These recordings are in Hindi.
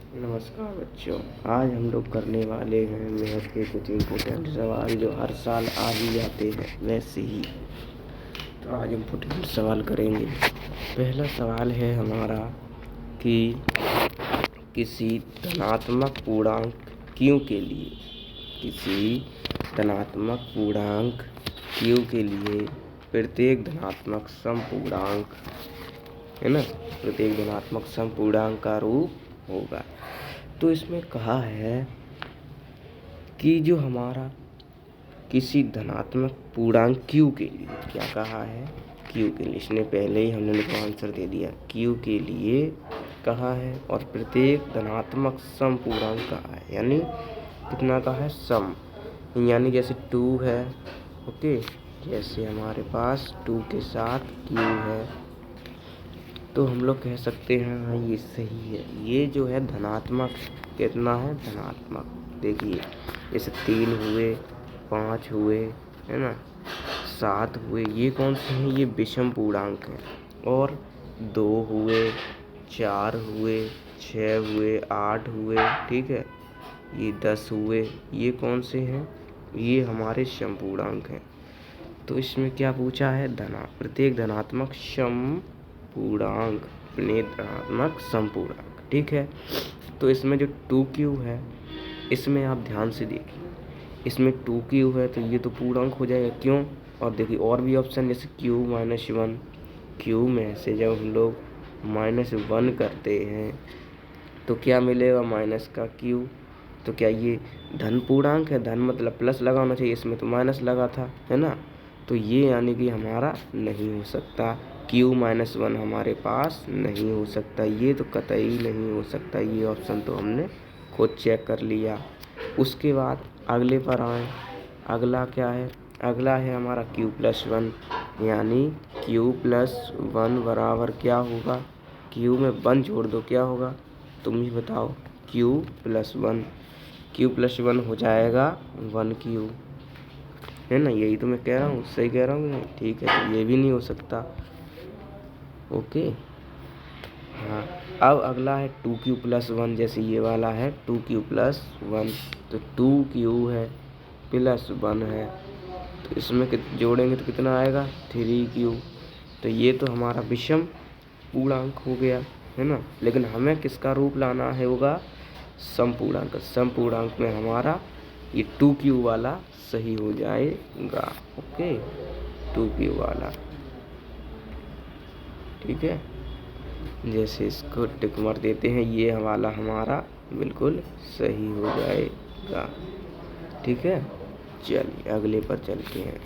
नमस्कार बच्चों, आज हम लोग करने वाले हैं मैथ के कुछ इम्पोर्टेंट सवाल जो हर साल आ ही जाते हैं वैसे ही। तो आज इम्पोर्टेंट सवाल करेंगे। पहला सवाल है हमारा कि किसी धनात्मक पूर्णांक Q के लिए प्रत्येक धनात्मक समपूर्णांक है ना, प्रत्येक धनात्मक समपूर्णांक का रूप होगा। तो इसमें कहा है कि जो हमारा किसी धनात्मक पूर्णांक Q के लिए, क्या कहा है, Q के लिए, इसने पहले ही हमने उनको आंसर दे दिया, Q के लिए कहा है और प्रत्येक धनात्मक समपूर्णांक कहा है, यानी कितना का है, सम, यानी जैसे 2 है, ओके, जैसे हमारे पास 2 के साथ Q है तो हम लोग कह सकते हैं हाँ ये सही है। ये जो है धनात्मक, कितना है, धनात्मक। देखिए जैसे 3 हुए, 5 हुए, है ना, 7 हुए, ये कौन से हैं, ये विषम पूर्णांक हैं। और 2 हुए, 4 हुए, 6 हुए, 8 हुए, ठीक है, ये 10 हुए, ये कौन से हैं, ये हमारे सम पूर्णांक हैं। तो इसमें क्या पूछा है, प्रत्येक धनात्मक समपूर्णांक, समपूर्णांक, ठीक है। तो इसमें जो 2Q है, इसमें आप ध्यान से देखिए, इसमें 2Q है तो ये तो पूर्णांक हो जाएगा, क्यों। और देखिए और भी ऑप्शन जैसे Q-1, Q में से जब हम लोग -1 करते हैं तो क्या मिलेगा, माइनस का Q। तो क्या ये धन पूर्णांक है, धन मतलब प्लस लगाना चाहिए, इसमें तो माइनस लगा था, है ना। तो ये यानी कि हमारा नहीं हो सकता, Q-1 हमारे पास नहीं हो सकता, ये तो कतई नहीं हो सकता। ये ऑप्शन तो हमने खुद चेक कर लिया। उसके बाद अगले पर आए, अगला क्या है, अगला है हमारा Q+1, यानी Q+1 बराबर क्या होगा, Q में 1 जोड़ दो, क्या होगा, तुम ही बताओ। Q+1 हो जाएगा 1Q, है ना, यही तो मैं कह रहा हूँ, सही कह रहा हूँ नहीं, ठीक है। तो ये भी नहीं हो सकता, ओके। हाँ, अब अगला है 2Q+1, जैसे ये वाला है 2Q+1, तो 2Q है +1 है, तो इसमें जोड़ेंगे तो कितना आएगा, 3Q। तो ये तो हमारा विषम पूर्णांक हो गया, है ना। लेकिन हमें किसका रूप लाना है, होगा समपूर्णांक। समपूर्णांक में हमारा ये 2Q वाला सही हो जाएगा, ओके, 2Q वाला, ठीक है। जैसे इसको टिक मार देते हैं, ये वाला हमारा बिल्कुल सही हो जाएगा, ठीक है। चलिए अगले पर चलते हैं।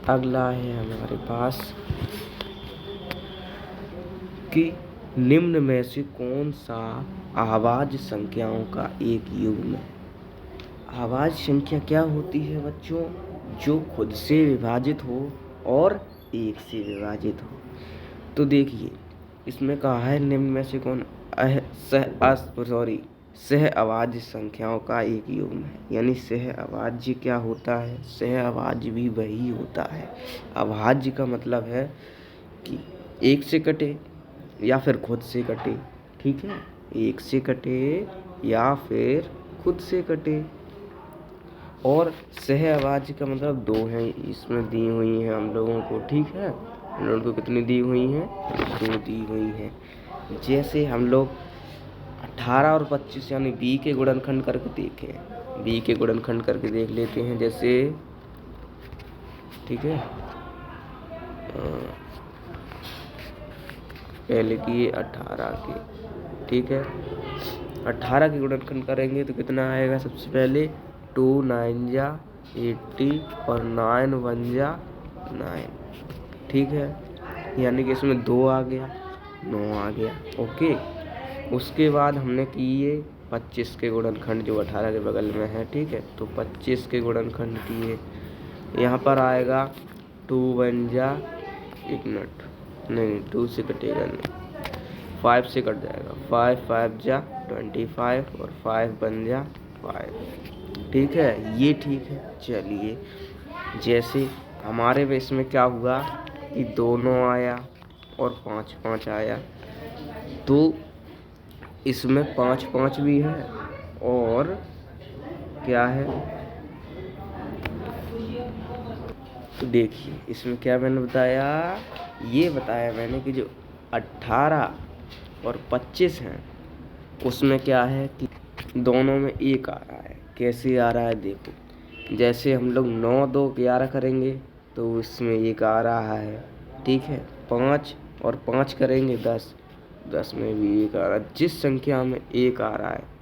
अगला है हमारे पास कि निम्न में से कौन सा आवाज़ संख्याओं का एक युग्म है। आवाज़ संख्या क्या होती है बच्चों, जो खुद से विभाजित हो और एक से विभाजित हो। तो देखिए इसमें कहा है निम्न में से कौन सह अवाज्य संख्याओं का एक युग्म है, यानी सह अवाज्य क्या होता है, सह अवाज्य भी वही होता है। अभाज्य का मतलब है कि एक से कटे या फिर खुद से कटे, ठीक है, एक से कटे या फिर खुद से कटे। और सह अवाज्य का मतलब 2 हैं, इसमें दी हुई हैं हम लोगों को, ठीक है, हम लोगों को कितनी दी हुई हैं, 2 दी हुई हैं। जैसे हम लोग 18 और 25 यानी B के गुणनखंड करके देखें, B के गुणनखंड करके देख लेते हैं, जैसे, ठीक है, पहले किए 18 के, ठीक है, 18 के गुणनखंड करेंगे तो कितना आएगा, सबसे पहले 2 9 जा 80 और 9 1 जा 9, ठीक है, यानी कि इसमें 2 आ गया, 9 आ गया, ओके। उसके बाद हमने किए 25 के गुणनखंड जो 18 के बगल में है, ठीक है, तो 25 के गुणनखंड किए, यहाँ पर आएगा 2 1 जा, एक मिनट, नहीं 2 से कटेगा नहीं, 5 से कट जाएगा, 5 5 जा 25 और 5 बन जा 5, ठीक है, ये ठीक है। चलिए जैसे हमारे बेस में क्या हुआ कि 2 9 आया और 5 5 आया, तो इसमें 5 5 भी है और क्या है, तो देखिए इसमें क्या मैंने बताया, ये बताया मैंने कि जो 18 और 25 हैं उसमें क्या है कि दोनों में 1 आ रहा है। कैसे आ रहा है देखो, जैसे हम लोग 9 2 11 करेंगे तो इसमें 1 आ रहा है, ठीक है। 5 और 5 करेंगे 10, 10 में भी 1 आ रहा है। जिस संख्या में 1 आ रहा है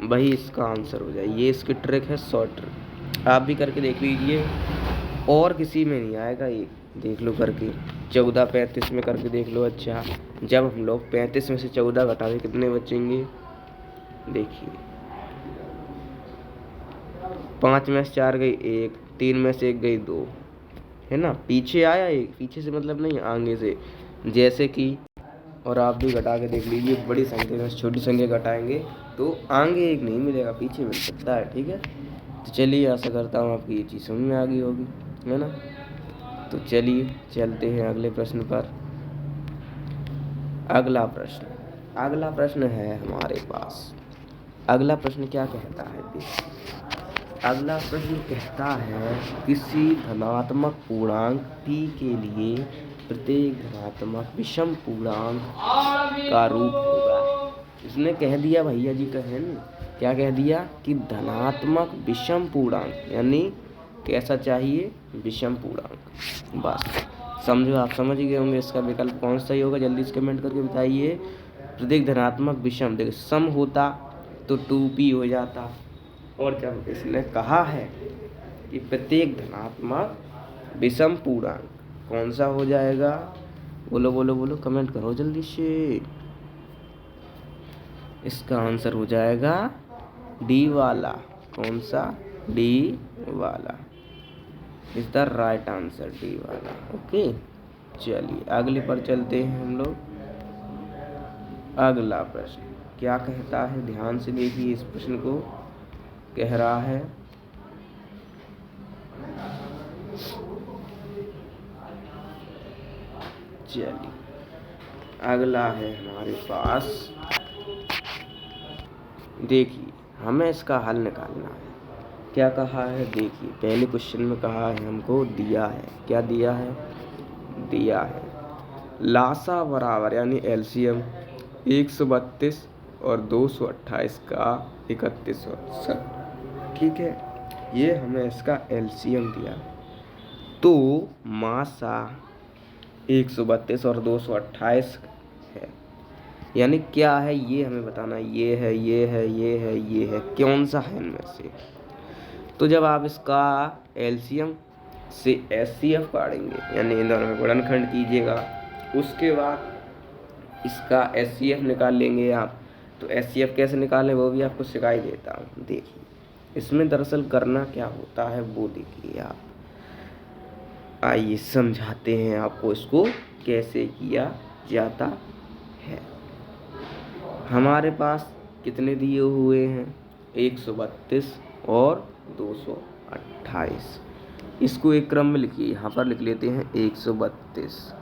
वही इसका आंसर हो जाए। ये इसकी ट्रिक है, शॉर्ट ट्रिक। आप भी करके देख लीजिए, और किसी में नहीं आएगा ये, देख लो करके। 14 35 में करके देख लो। अच्छा, जब हम लोग 35 में से 14 घटावे कितने बचेंगे, देखिए 5 में से 4 गई 1, 3 में से 1 गई 2, है ना। पीछे आया एक, पीछे से मतलब नहीं, आगे से। जैसे कि, और आप भी घटा के देख लीजिए, बड़ी संख्या में छोटी संख्या घटाएंगे तो आगे 1 नहीं मिलेगा, पीछे मिल सकता है, ठीक है। तो चलिए, आशा करता हूँ आपकी ये चीज़ समझ में आ गई होगी, है ना। तो चलिए चलते हैं अगले प्रश्न पर। अगला प्रश्न है हमारे पास। अगला प्रश्न क्या कहता है, देखिए अगला प्रश्न कहता है, किसी धनात्मक पूर्णांक p के लिए प्रत्येक धनात्मक विषम पूर्णांक का रूप होगा। इसने कह दिया भैया जी, कहन क्या कह दिया कि धनात्मक विषम पूर्णांक, यानी कैसा चाहिए, विषम पूर्णांक। बस समझो, आप समझ गए होंगे इसका विकल्प कौन सा ही होगा। जल्दी से कमेंट करके बताइए। प्रत्येक धनात्मक विषम, देखिए सम होता तो 2p हो जाता, और जब इसने कहा है कि प्रत्येक धनात्मक विषम पूर्णांक, कौन सा हो जाएगा, बोलो बोलो बोलो, कमेंट करो जल्दी से। इसका आंसर हो जाएगा डी वाला। कौन सा, डी वाला is the right answer, D वाला। ओके, चलिए अगले पर चलते हैं हम लोग। अगला प्रश्न क्या कहता है, ध्यान से देखिए इस प्रश्न को। कह रहा है, चलिए अगला है हमारे पास, देखिए हमें इसका हल निकालना है। क्या कहा है, देखिए पहले क्वेश्चन में कहा है हमको, दिया है, क्या दिया है, दिया है लासा बराबर, यानी एलसीएम 132 और 228 का 31, ठीक है। ये हमें इसका एलसीएम दिया, तो मासा 132 और 228 है, यानी क्या है ये हमें बताना, ये है, ये है, ये है, ये है, कौन सा है इनमें से। तो जब आप इसका एलसीएम से एचसीएफ काटेंगे, यानी इन दोनों में गुणनखंड कीजिएगा, उसके बाद इसका एचसीएफ निकाल लेंगे आप। तो एचसीएफ कैसे निकालें वो भी आपको सिखाई देता हूँ। देखिए इसमें दरअसल करना क्या होता है वो देखिए आप, आइए समझाते हैं आपको इसको कैसे किया जाता है। हमारे पास कितने दिए हुए हैं, 132 और 228। इसको एक क्रम में लिखिए, यहाँ पर लिख लेते हैं 132,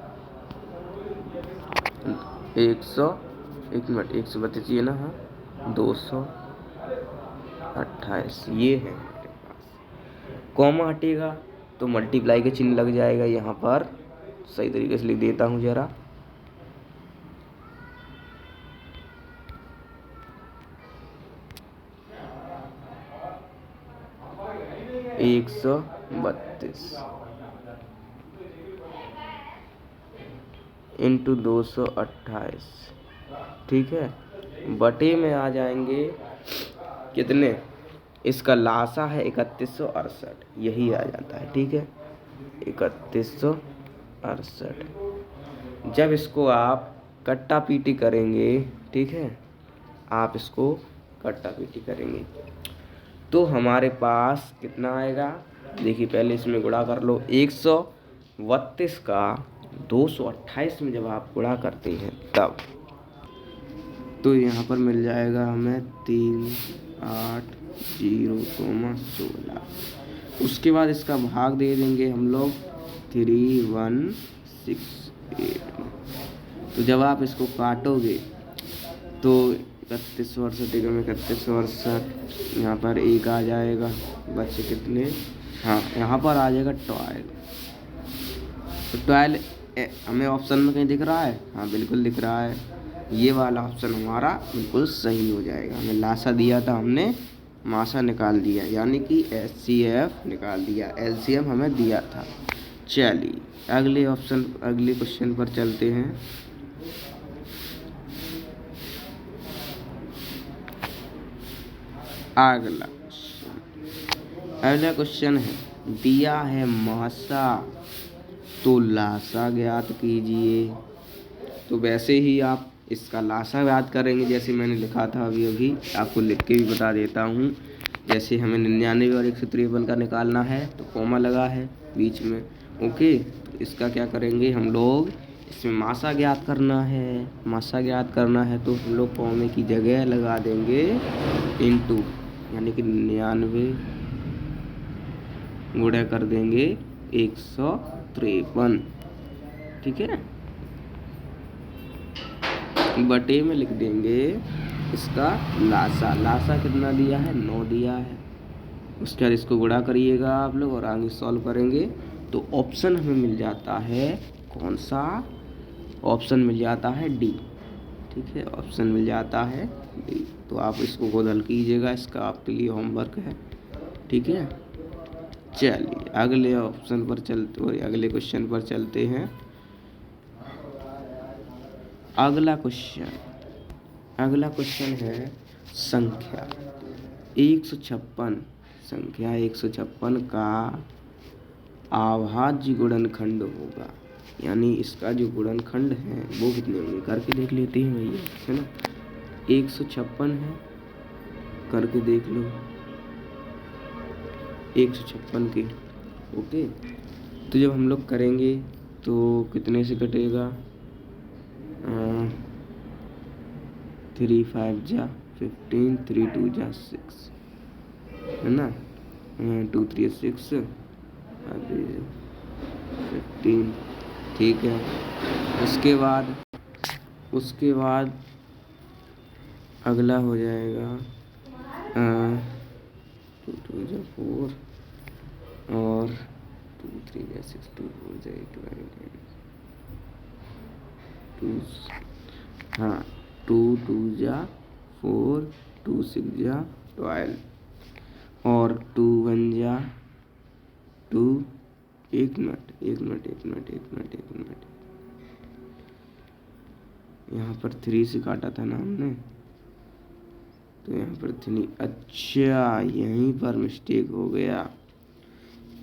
132 ये ना, हाँ 228 ये है हमारे पास। कॉमा हटेगा तो मल्टीप्लाई का चिन्ह लग जाएगा यहाँ पर। सही तरीके से लिख देता हूँ जरा, 132 इंटू 228, ठीक है। बटे में आ जाएंगे कितने, इसका लासा है 3168, यही आ जाता है, ठीक है, 3168। जब इसको आप कट्टा पीटी करेंगे, ठीक है, आप इसको कट्टा पीटी करेंगे तो हमारे पास कितना आएगा, देखिए पहले इसमें गुणा कर लो। 132 का 228 में जब आप गुणा करते हैं तब, तो यहाँ पर मिल जाएगा हमें 380,16। उसके बाद इसका भाग दे देंगे हम लोग 3168 में। तो जब आप इसको काटोगे तो 31 61 में 31 62, यहाँ पर 1 आ जाएगा, बच्चे कितने, हाँ यहाँ पर आ जाएगा 12। तो 12 हमें ऑप्शन में कहीं दिख रहा है, हाँ बिल्कुल दिख रहा है, ये वाला ऑप्शन हमारा बिल्कुल सही हो जाएगा। हमें लासा दिया था, हमने मासा निकाल दिया, यानी कि HCF निकाल दिया, LCM हमें दिया था। चलिए अगले क्वेश्चन पर चलते हैं। अगला क्वेश्चन है, दिया है मासा तो लासा ज्ञात कीजिए। तो वैसे ही आप इसका लासा ज्ञात करेंगे, जैसे मैंने लिखा था अभी आपको लिख के भी बता देता हूँ। जैसे हमें 99 और 153 का निकालना है, तो कॉमा लगा है बीच में, ओके। तो इसका क्या करेंगे हम लोग, इसमें मासा ज्ञात करना है, तो हम लोग कॉमे की जगह लगा देंगे इनटू, यानी कि 99 गुणा कर देंगे 153, ठीक है। बटे में लिख देंगे इसका लासा कितना दिया है, 9 दिया है। उसके बाद इसको गुणा करिएगा आप लोग और आगे सॉल्व करेंगे, तो ऑप्शन हमें मिल जाता है, कौन सा ऑप्शन मिल जाता है, डी, ठीक है, ऑप्शन मिल जाता है डी। तो आप इसको खुद हल कीजिएगा, इसका आपके लिए होमवर्क है, ठीक है। चलिए अगले क्वेश्चन पर चलते हैं। अगला क्वेश्चन है संख्या 156। संख्या 156 का अभाज्य गुणनखंड होगा, यानी इसका जो गुणनखंड है वो कितने होंगे, करके देख लेते हैं भैया, है ना। 156 है, करके देख लो 156 के, ओके। तो जब हम लोग करेंगे तो कितने से कटेगा, 3 5 जा 15, 3 2 जा 6, है ना, 2 3 6 15, ठीक है। उसके बाद अगला हो जाएगा 2 2 जा 4 और 2 3 जा 6, 2 4 जा 8 2, हाँ 2 2 जा 4, 2 6 जा 12 और 2 1 जा 2, एक मिनट, यहाँ पर 3 से काटा था ना हमने, तो यहाँ पर 3, अच्छा यहीं पर मिस्टेक हो गया।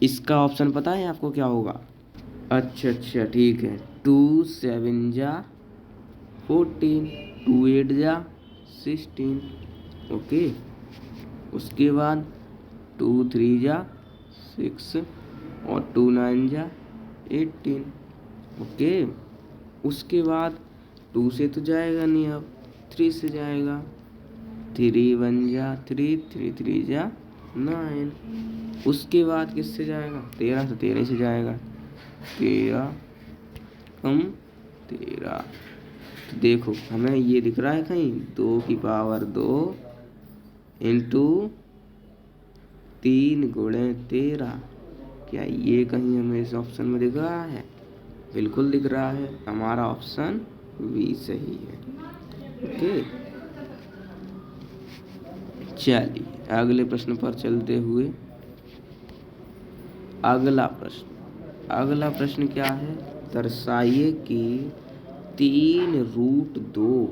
इसका ऑप्शन पता है आपको क्या होगा, अच्छा ठीक है, 2 7 जा 14, 2 8 जा 16, ओके। उसके बाद 2 3 जा 6 और 2 9 जा 18, ओके। उसके बाद 2 से तो जाएगा नहीं, अब 3 से जाएगा, 3 1 जा 3, 3 3 जा 9। उसके बाद किससे जाएगा, 13 से जाएगा, 13 कम 13। तो देखो हमें ये दिख रहा है कहीं 2 की पावर 2 इंटू 3 गुणे 13, क्या ये कहीं हमें इस ऑप्शन में दिख रहा है, बिल्कुल दिख रहा है, हमारा ऑप्शन बी सही है, ओके। चलिए अगले प्रश्न पर चलते हुए, अगला प्रश्न क्या है, दर्शाइए कि 3√2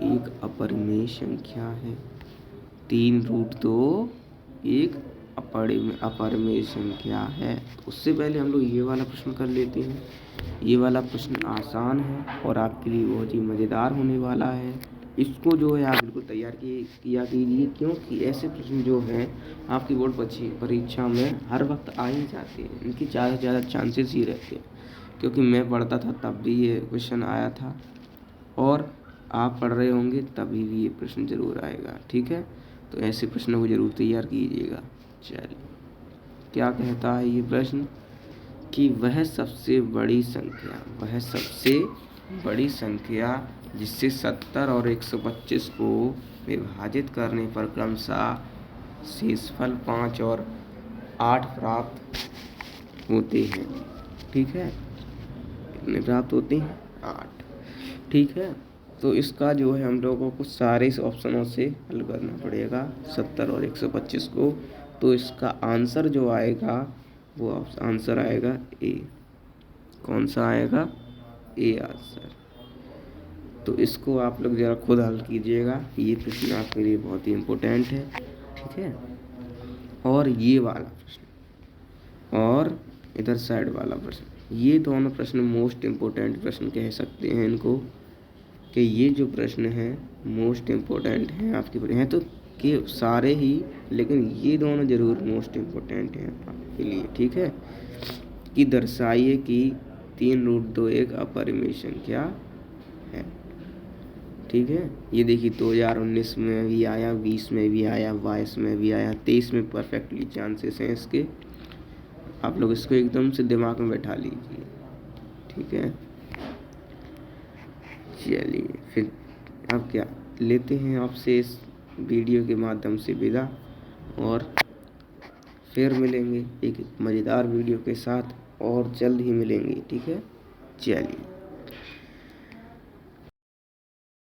एक अपरिमेय संख्या है। 3√2 एक अपरिमेय संख्या है। तो उससे पहले हम लोग ये वाला प्रश्न कर लेते हैं। ये वाला प्रश्न आसान है और आपके लिए बहुत ही मज़ेदार होने वाला है। इसको जो है आप बिल्कुल तैयार किया कीजिए, क्योंकि ऐसे प्रश्न जो हैं आपकी बोर्ड परीक्षा में हर वक्त आ ही जाते हैं। इनकी ज़्यादा से ज़्यादा चांसेस ही रहते हैं, क्योंकि मैं पढ़ता था तब भी ये क्वेश्चन आया था और आप पढ़ रहे होंगे तभी भी ये प्रश्न ज़रूर आएगा, ठीक है। तो ऐसे प्रश्नों को ज़रूर तैयार कीजिएगा। चलिए क्या कहता है ये प्रश्न कि वह सबसे बड़ी संख्या जिससे 70 और 125 को विभाजित करने पर क्रमशः शेषफल 5 और 8 प्राप्त होते हैं। ठीक है, कितने प्राप्त होते हैं? 8। ठीक है, तो इसका जो है हम लोगों को सारे इस ऑप्शनों से हल करना पड़ेगा 70 और 125 को। तो इसका आंसर जो आएगा वो आंसर आएगा ए। कौन सा आएगा? A answer. तो इसको आप लोग ज़रा खुद हल कीजिएगा, ये प्रश्न आपके लिए बहुत ही इम्पोर्टेंट है। ठीक है, और ये वाला प्रश्न और इधर साइड वाला प्रश्न, ये दोनों प्रश्न मोस्ट इम्पोर्टेंट प्रश्न कह सकते हैं इनको, कि ये जो प्रश्न है मोस्ट इम्पोर्टेंट हैं आपके हैं तो कि सारे ही, लेकिन ये दोनों ज़रूर मोस्ट इम्पोर्टेंट हैं आपके लिए। ठीक है, कि दर्शाइए कि 3√2 एक अपरिमेय संख्या है। ठीक है, ये देखिए 2019 में भी आया, 20 में भी आया, 22 में भी आया, 23 में परफेक्टली चांसेस हैं इसके। आप लोग इसको एकदम से दिमाग में बैठा लीजिए। ठीक है, चलिए फिर अब क्या लेते हैं आपसे इस वीडियो के माध्यम से विदा, और फिर मिलेंगे एक मज़ेदार वीडियो के साथ, और जल्द ही मिलेंगे। ठीक है, चलिए।